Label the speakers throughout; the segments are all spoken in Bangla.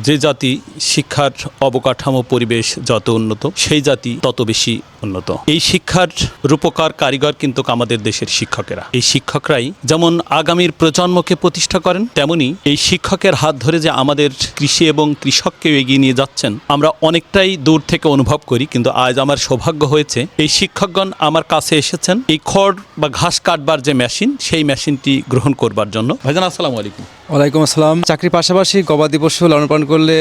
Speaker 1: যে জাতি শিক্ষার অবকাঠামো পরিবেশ যত উন্নত সেই জাতি তত বেশি উন্নত। এই শিক্ষার রূপকার কারিগর কিন্তু আমাদের দেশের শিক্ষকেরা। এই শিক্ষকরাই যেমন আগামীর প্রজন্মকে প্রতিষ্ঠা করেন, তেমনি এই শিক্ষকের হাত ধরে যে আমাদের কৃষি এবং কৃষককে এগিয়ে নিয়ে যাচ্ছেন আমরা অনেকটাই দূর থেকে অনুভব করি। কিন্তু আজ আমার সৌভাগ্য হয়েছে এই শিক্ষকগণ আমার কাছে এসেছেন এই খড় বা ঘাস কাটবার যে মেশিন সেই মেশিনটি গ্রহণ করবার জন্য। ভাইজান আসসালামু আলাইকুম।
Speaker 2: ওয়ালাইকুম আসসালাম। চাকরির পাশাপাশি গবাদি পশু লালন পালন করলে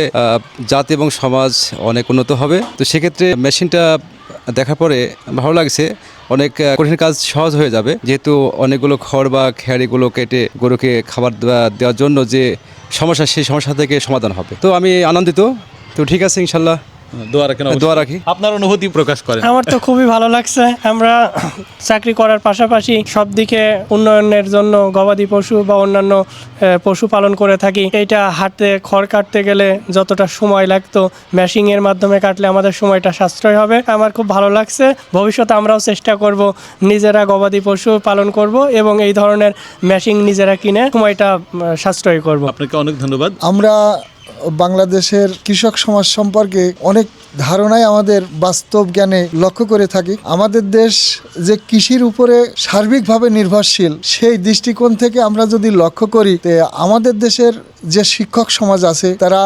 Speaker 2: জাতি এবং সমাজ অনেক উন্নত হবে। তো সেক্ষেত্রে মেশিনটা দেখার পরে ভালো লাগছে, অনেক কঠিন কাজ সহজ হয়ে যাবে, যেহেতু অনেকগুলো খড় বা খেয়ারিগুলো কেটে গরুকে খাবার দেওয়ার জন্য যে সমস্যা সেই সমস্যা থেকে সমাধান হবে। তো আমি আনন্দিত। তো ঠিক আছে, ইনশাল্লাহ দোয়া রাখি।
Speaker 1: আপনার অনুভূতি প্রকাশ করেন।
Speaker 3: আমার তো খুবই ভালো লাগছে। আমরা চাকরি করার পাশাপাশি সব দিকে উন্নয়নের জন্য গবাদি পশু বা অন্যান্য পশু পালন করে থাকি। এইটা হাতে খড় কাটতে গেলে যতটা সময় লাগতো মেশিনের মাধ্যমে কাটলে আমাদের সময়টা সাশ্রয় হবে। আমার খুব ভালো লাগছে। ভবিষ্যতে আমরাও চেষ্টা করব নিজেরা গবাদি পশু পালন করব এবং এই ধরনের মেশিন নিজেরা কিনে সময়টা সাশ্রয় করব।
Speaker 1: আপনাকে অনেক ধন্যবাদ।
Speaker 4: আমরা বাংলাদেশের কৃষক সমাজ সম্পর্কে অনেক ধারণাই আমাদের বাস্তব জ্ঞানে লক্ষ্য করে থাকি। আমাদের দেশ যে কৃষির উপরে সার্বিকভাবে নির্ভরশীল, সেই দৃষ্টিকোণ থেকে আমরা যদি লক্ষ্য করি, আমাদের দেশের যে শিক্ষক সমাজ আছে তারা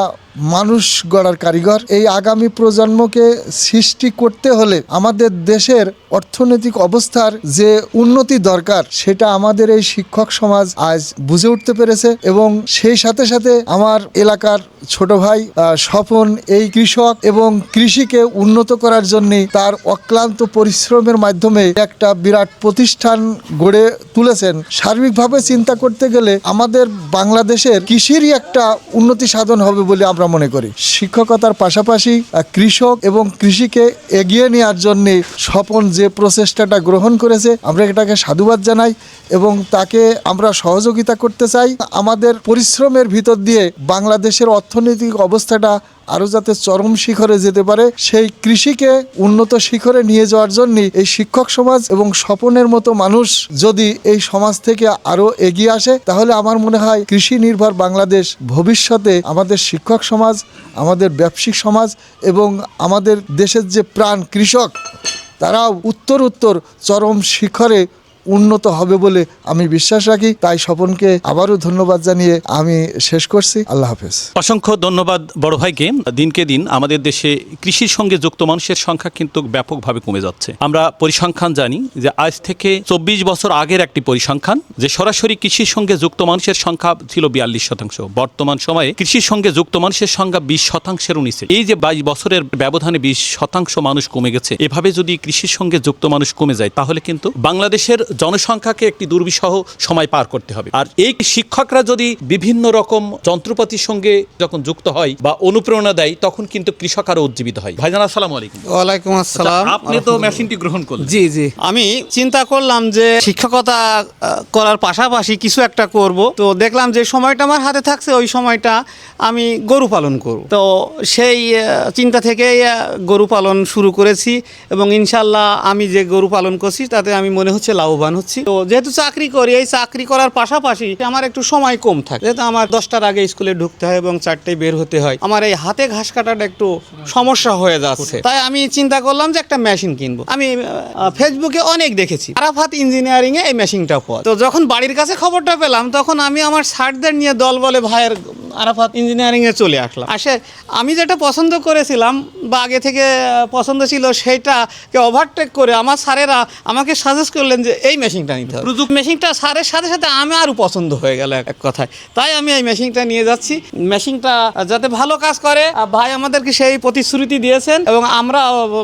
Speaker 4: মানুষ গড়ার কারিগর। এই আগামী প্রজন্মকে সৃষ্টি করতে হলে আমাদের দেশের অর্থনৈতিক অবস্থার যে উন্নতি দরকার সেটা আমাদের এই শিক্ষক সমাজ আজ বুঝে উঠতে পেরেছে। এবং সেই সাথে সাথে আমার এলাকার ছোট ভাই স্বপন এই কৃষক এবং কৃষিকে উন্নত করার জন্য তার অক্লান্ত পরিশ্রমের মাধ্যমে একটা বিরাট প্রতিষ্ঠান গড়ে তুলেছেন। সার্বিকভাবে চিন্তা করতে গেলে আমাদের বাংলাদেশের কৃষিরই একটা উন্নতি সাধন হবে বলে আমরা মনে করি। শিক্ষকতার পাশাপাশি কৃষক এবং কৃষিকে এগিয়ে নেওয়ার জন্য স্বপন যে প্রচেষ্টাটা গ্রহণ করেছে আমরা এটাকে সাধুবাদ জানাই এবং তাকে আমরা সহযোগিতা করতে চাই। আমাদের পরিশ্রমের ভিতর দিয়ে বাংলাদেশের অর্থনৈতিক অবস্থাটা আরও যাতে চরম শিখরে যেতে পারে, সেই কৃষিকে উন্নত শিখরে নিয়ে যাওয়ার জন্য এই শিক্ষক সমাজ এবং স্বপনের মতো মানুষ যদি এই সমাজ থেকে আরও এগিয়ে আসে, তাহলে আমার মনে হয় কৃষি নির্ভর বাংলাদেশ ভবিষ্যতে আমাদের শিক্ষক সমাজ, আমাদের ব্যবসায়িক সমাজ এবং আমাদের দেশের যে প্রাণ কৃষক তারাও উত্তর চরম শিখরে উন্নত হবে বলে আমি বিশ্বাস রাখি। তাই স্বপনকে আবারও ধন্যবাদ জানিয়ে আমি শেষ করছি। আল্লাহ হাফেজ।
Speaker 1: অসংখ্য ধন্যবাদ বড় ভাইকে। দিনকে দিন আমাদের দেশে কৃষির সঙ্গে যুক্ত মানুষের সংখ্যা কিন্তু ব্যাপকভাবে কমে যাচ্ছে। আমরা পরিসংখ্যান জানি যে আজ থেকে 24 বছর আগের একটি পরিসংখ্যান যে সরাসরি কৃষির সঙ্গে যুক্ত মানুষের সংখ্যা ছিল 42%। বর্তমান সময়ে কৃষির সঙ্গে যুক্ত মানুষের সংখ্যা 20%-এর নিচে। এই যে 22 বছরের ব্যবধানে 20% মানুষ কমে গেছে, এভাবে যদি কৃষির সঙ্গে যুক্ত মানুষ কমে যায় তাহলে কিন্তু বাংলাদেশের জনসংখ্যাকে একটি দুর্বিষহ সময় পার করতে হবে। আর এই শিক্ষকরা যদি বিভিন্ন রকম যন্ত্রপাতির সঙ্গে যখন যুক্ত হয় বা অনুপ্রেরণা দেয় তখন কিন্তু কৃষক আরো উজ্জীবিত হয়। ভাইজান আসসালামু আলাইকুম।
Speaker 5: ওয়ালাইকুম আসসালাম।
Speaker 1: আপনি তো মেশিনটি গ্রহণ করলেন।
Speaker 5: জি আমি চিন্তা করলাম যে শিক্ষকতা করার পাশাপাশি কিছু একটা করব। তো দেখলাম যে সময়টা আমার হাতে থাকছে, ওই সময়টা আমি গরু পালন করব। তো সেই চিন্তা থেকে গরু পালন শুরু করেছি এবং ইনশাল্লাহ আমি যে গরু পালন করছি তাতে আমি মনে হচ্ছে লাভবান হচ্ছি। তো যেহেতু চাকরি করি, এই চাকরি করার পাশাপাশি আমার একটু সময় কম থাকে, যেহেতু আমার 10টার আগে স্কুলে ঢুকতে হয় এবং 4টায় বের হতে হয়, আমার এই হাতে ঘাস কাটাটা একটু সমস্যা হয়ে যাচ্ছে। তাই আমি চিন্তা করলাম যে একটা মেশিন কিনবো। আমি ফেসবুকে অনেক দেখেছি আরাফাত ইঞ্জিনিয়ারিং এ এই মেশিনটা পাওয়া। তো যখন বাড়ির কাছে খবরটা পেলাম তখন আমি আমার স্যারদের নিয়ে দল বলে ভাইয়ের আরাফাত ইঞ্জিনিয়ারিং এ চলে আসলাম। আমি যেটা পছন্দ করেছিলাম বা আগে থেকে পছন্দ ছিল সেইটাকে ওভারটেক করে আমার স্যারেরা আমাকে সাজেস্ট করলেন যে এই মেশিনটা নিতে হবে। মেশিনটা স্যারের সাথে সাথে আমি আরও পছন্দ হয়ে গেল এক কথায়। তাই আমি এই মেশিনটা নিয়ে যাচ্ছি। মেশিনটা যাতে ভালো কাজ করে, ভাই আমাদেরকে সেই প্রতিশ্রুতি দিয়েছেন এবং আমরা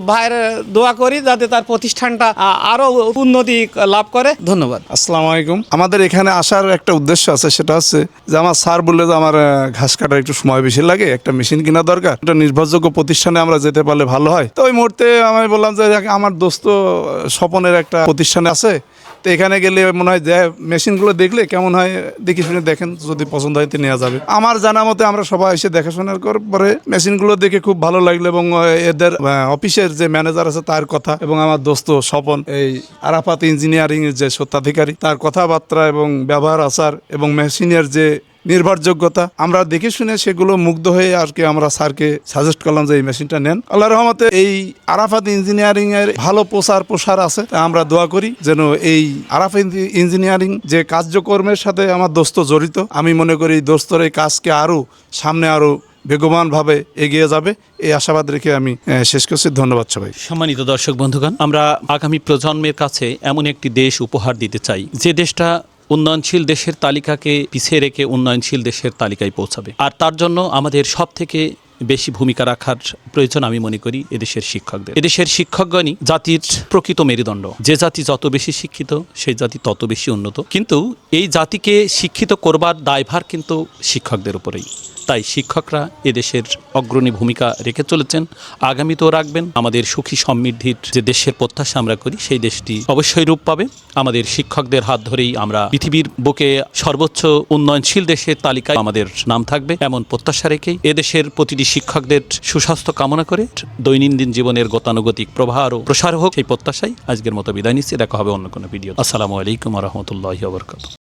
Speaker 5: ভাইয়ের দোয়া করি যাতে তার প্রতিষ্ঠানটা আরও উন্নতি লাভ করে। ধন্যবাদ।
Speaker 6: আসসালামু আলাইকুম। আমাদের এখানে আসার একটা উদ্দেশ্য আছে, সেটা হচ্ছে যে আমার স্যার বললে যে আমার ঘাস কাটার একটু সময় বেশি লাগে, একটা মেশিন কেনা দরকার, একটা নির্ভরযোগ্য প্রতিষ্ঠানে আমরা যেতে পারলে ভালো হয়। তো ওই মুহূর্তে আমি বললাম যে আমার দোস্ত স্বপনের একটা প্রতিষ্ঠানে আছে, তো এখানে গেলে মনে হয় যে মেশিনগুলো দেখলে কেমন হয় দেখে শুনে দেখেন, যদি পছন্দ হয় তো নেওয়া যাবে। আমার জানা মতে আমরা সবাই এসে দেখাশোনার পরে মেশিনগুলো দেখে খুব ভালো লাগলো এবং এদের অফিসের যে ম্যানেজার আছে তার কথা এবং আমার দোস্ত স্বপন এই আরাফাত ইঞ্জিনিয়ারিং এর যে স্বত্বাধিকারী তার কথাবার্তা এবং ব্যবহার আচার এবং মেশিনের যে নির্ভরযোগ্যতা আমরা দেখে শুনে সেগুলো মুগ্ধ হয়ে আর কি আমরা স্যারকে সাজেস্ট করলাম যে এই মেশিনটা নেন। আল্লাহর রহমতে এই আরাফাত ইঞ্জিনিয়ারিং এর ভালো প্রসার আছে। তা আমরা দোয়া করি যেন এই আরাফাত ইঞ্জিনিয়ারিং যে কার্যক্রমের সাথে আমার দোস্ত জড়িত, আমি মনে করি দোস্তর এই কাজকে আরো সামনে আরো বেগবানভাবে এগিয়ে যাবে, এই আশাবাদ রেখে আমি শেষ করছি। ধন্যবাদ সবাই।
Speaker 1: সম্মানিত দর্শক বন্ধুগণ, আমরা আগামী প্রজন্মের কাছে এমন একটি দেশ উপহার দিতে চাই যে দেশটা উন্নয়নশীল দেশের তালিকাকে পিছিয়ে রেখে উন্নয়নশীল দেশের তালিকায় পৌঁছাবে। আর তার জন্য আমাদের সব থেকে বেশি ভূমিকা রাখার প্রয়োজন আমি মনে করি এদেশের শিক্ষকদের। এদেশের শিক্ষকগণই জাতির প্রকৃত মেরুদণ্ড। যে জাতি যত বেশি শিক্ষিত সেই জাতি তত বেশি উন্নত। কিন্তু এই জাতিকে শিক্ষিত করবার দায়ভার কিন্তু শিক্ষকদের উপরেই। তাই শিক্ষকরা এদেশের অগ্রণী ভূমিকা রেখে চলেছেন, আগামীতেও রাখবেন। আমাদের সুখী সমৃদ্ধির যে দেশের প্রত্যাশা আমরা করি সেই দেশটি অবশ্যই রূপ পাবে। আমাদের শিক্ষকদের হাত ধরেই আমরা পৃথিবীর বুকে সর্বোচ্চ উন্নয়নশীল দেশের তালিকায় আমাদের নাম থাকবে, এমন প্রত্যাশা রেখেই এদেশের প্রতিটি শিক্ষকদের সুস্বাস্থ্য কামনা করে দৈনন্দিন জীবনের গতানুগতিক প্রবাহ আরও প্রসার হোক সেই প্রত্যাশায় আজকের মতো বিদায় নিচ্ছি। দেখা হবে অন্য কোনো ভিডিও। আসসালামু আলাইকুম ওয়া রাহমাতুল্লাহি ওয়া বারাকাতুহু।